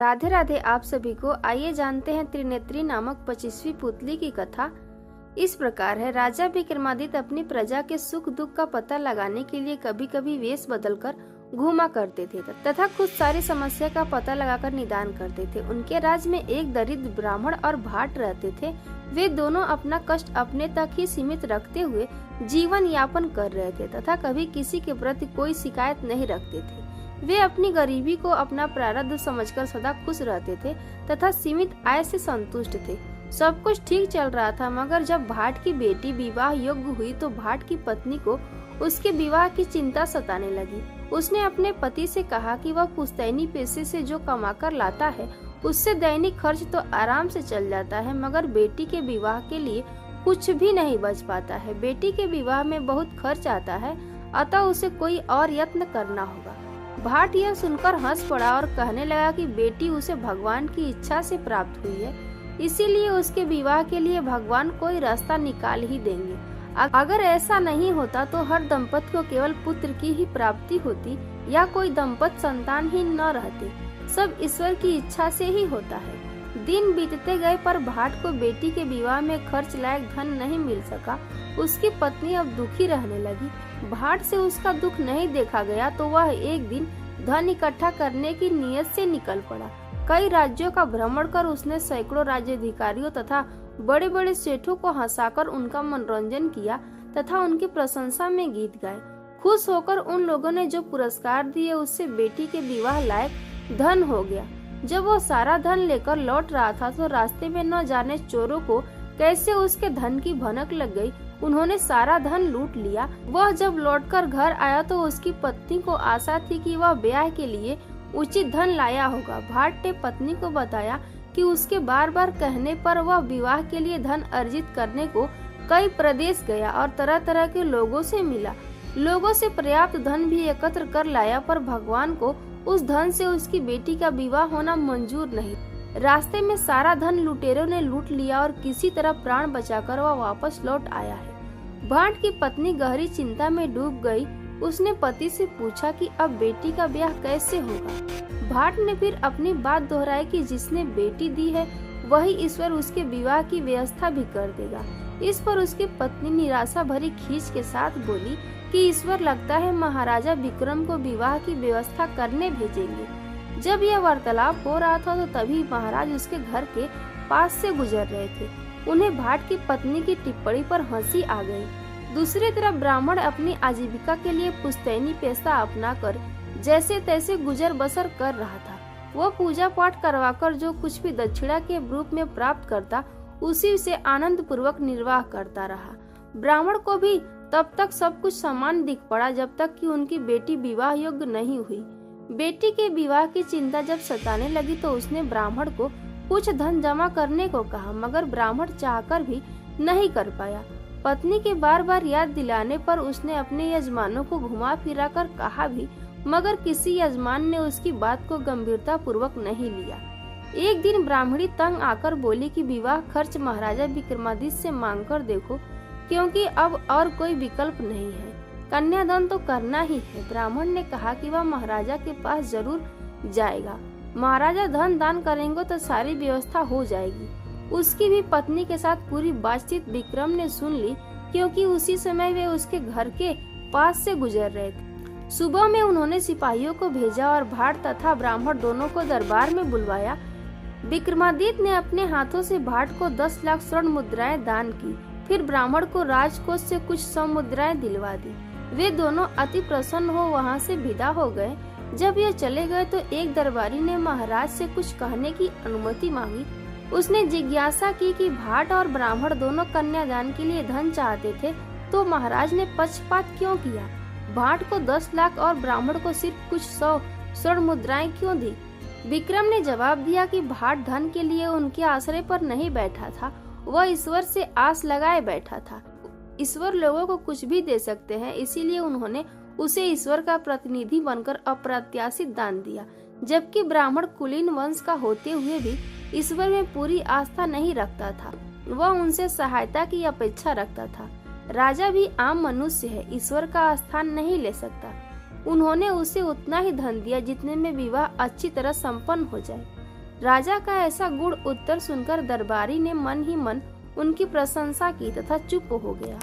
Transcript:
राधे राधे आप सभी को। आइए जानते हैं त्रिनेत्री नामक 25वीं पुतली की कथा। इस प्रकार है। राजा विक्रमादित्य अपनी प्रजा के सुख दुख का पता लगाने के लिए कभी कभी वेश बदलकर घूमा करते थे तथा खुद सारी समस्या का पता लगाकर निदान करते थे। उनके राज्य में एक दरिद्र ब्राह्मण और भाट रहते थे। वे दोनों अपना कष्ट अपने तक ही सीमित रखते हुए जीवन यापन कर रहे थे तथा कभी किसी के प्रति कोई शिकायत नहीं रखते थे। वे अपनी गरीबी को अपना प्रारब्ध समझकर सदा खुश रहते थे तथा सीमित आय से संतुष्ट थे। सब कुछ ठीक चल रहा था, मगर जब भाट की बेटी विवाह योग्य हुई तो भाट की पत्नी को उसके विवाह की चिंता सताने लगी। उसने अपने पति से कहा कि वह पुश्तैनी पेशे से जो कमाकर लाता है उससे दैनिक खर्च तो आराम से चल जाता है, मगर बेटी के विवाह के लिए कुछ भी नहीं बच पाता है। बेटी के विवाह में बहुत खर्च आता है, अतः उसे कोई और यत्न करना होगा। भाट यह सुनकर हंस पड़ा और कहने लगा कि बेटी उसे भगवान की इच्छा से प्राप्त हुई है, इसीलिए उसके विवाह के लिए भगवान कोई रास्ता निकाल ही देंगे। अगर ऐसा नहीं होता तो हर दंपति को केवल पुत्र की ही प्राप्ति होती या कोई दंपति संतान ही न रहते। सब ईश्वर की इच्छा से ही होता है। दिन बीतते गए पर भाट को बेटी के विवाह में खर्च लायक धन नहीं मिल सका। उसकी पत्नी अब दुखी रहने लगी। भाट से उसका दुख नहीं देखा गया तो वह एक दिन धन इकट्ठा करने की नियत से निकल पड़ा। कई राज्यों का भ्रमण कर उसने सैकड़ों राज्याधिकारियों तथा बड़े बड़े सेठों को हंसाकर उनका मनोरंजन किया तथा उनकी प्रशंसा में गीत गाए। खुश होकर उन लोगों ने जो पुरस्कार दिए उससे बेटी के विवाह लायक धन हो गया। जब वो सारा धन लेकर लौट रहा था तो रास्ते में न जाने चोरों को कैसे उसके धन की भनक लग गई। उन्होंने सारा धन लूट लिया। वह जब लौटकर घर आया तो उसकी पत्नी को आशा थी कि वह ब्याह के लिए उचित धन लाया होगा। भाट ने पत्नी को बताया कि उसके बार बार कहने पर वह विवाह के लिए धन अर्जित करने को कई प्रदेश गया और तरह तरह के लोगों से मिला। लोगों से पर्याप्त धन भी एकत्र कर लाया, पर भगवान को उस धन से उसकी बेटी का विवाह होना मंजूर नहीं। रास्ते में सारा धन लुटेरों ने लूट लिया और किसी तरह प्राण बचाकर वह वापस लौट आया है। भाट की पत्नी गहरी चिंता में डूब गई। उसने पति से पूछा कि अब बेटी का ब्याह कैसे होगा। भाट ने फिर अपनी बात दोहराई कि जिसने बेटी दी है वही ईश्वर उसके विवाह की व्यवस्था भी कर देगा। इस पर उसकी पत्नी निराशा भरी खींच के साथ बोली कि ईश्वर लगता है महाराजा विक्रम को विवाह की व्यवस्था करने भेजेंगे। जब यह वार्तालाप हो रहा था तो तभी महाराज उसके घर के पास से गुजर रहे थे। उन्हें भाट की पत्नी की टिप्पणी पर हंसी आ गई। दूसरी तरफ ब्राह्मण अपनी आजीविका के लिए पुश्तैनी पेशा अपनाकर जैसे तैसे गुजर बसर कर रहा था। वह पूजा पाठ करवाकर जो कुछ भी दक्षिणा के रूप में प्राप्त करता उसी से आनंद पूर्वक निर्वाह करता रहा। ब्राह्मण को भी तब तक सब कुछ समान दिख पड़ा जब तक कि उनकी बेटी विवाह योग्य नहीं हुई। बेटी के विवाह की चिंता जब सताने लगी तो उसने ब्राह्मण को कुछ धन जमा करने को कहा, मगर ब्राह्मण चाहकर भी नहीं कर पाया। पत्नी के बार बार याद दिलाने पर उसने अपने यजमानों को घुमा फिरा कर कहा भी, मगर किसी यजमान ने उसकी बात को गंभीरता पूर्वक नहीं लिया। एक दिन ब्राह्मणी तंग आकर बोली कि विवाह खर्च महाराजा विक्रमादित्य से मांग कर देखो, क्योंकि अब और कोई विकल्प नहीं है। कन्यादान तो करना ही है। ब्राह्मण ने कहा कि वह महाराजा के पास जरूर जाएगा। महाराजा धन दान करेंगे तो सारी व्यवस्था हो जाएगी। उसकी भी पत्नी के साथ पूरी बातचीत विक्रम ने सुन ली, क्योंकि उसी समय वे उसके घर के पास से गुजर रहे थे। सुबह में उन्होंने सिपाहियों को भेजा और भाट तथा ब्राह्मण दोनों को दरबार में बुलवाया। विक्रमादित्य ने अपने हाथों से भाट को 10 लाख स्वर्ण मुद्राएं दान की, फिर ब्राह्मण को राजकोष से कुछ 100 मुद्राएं दिलवा दी। वे दोनों अति प्रसन्न हो वहां से विदा हो गए। जब ये चले गए तो एक दरबारी ने महाराज से कुछ कहने की अनुमति मांगी। उसने जिज्ञासा की कि भाट और ब्राह्मण दोनों कन्यादान के लिए धन चाहते थे, तो महाराज ने पक्षपात क्यों किया? भाट को 10 लाख और ब्राह्मण को सिर्फ कुछ 100 स्वर्ण मुद्राएं क्यों दी? विक्रम ने जवाब दिया कि भाट धन के लिए उनके आश्रय पर नहीं बैठा था, वह ईश्वर से आस लगाए बैठा था। ईश्वर लोगों को कुछ भी दे सकते हैं, इसीलिए उन्होंने उसे ईश्वर का प्रतिनिधि बनकर अप्रत्याशित दान दिया। जबकि ब्राह्मण कुलीन वंश का होते हुए भी ईश्वर में पूरी आस्था नहीं रखता था, वह उनसे सहायता की अपेक्षा रखता था। राजा भी आम मनुष्य है, ईश्वर का स्थान नहीं ले सकता। उन्होंने उसे उतना ही धन दिया जितने में विवाह अच्छी तरह संपन्न हो जाए। राजा का ऐसा गुण उत्तर सुनकर दरबारी ने मन ही मन उनकी प्रशंसा की तथा चुप हो गया।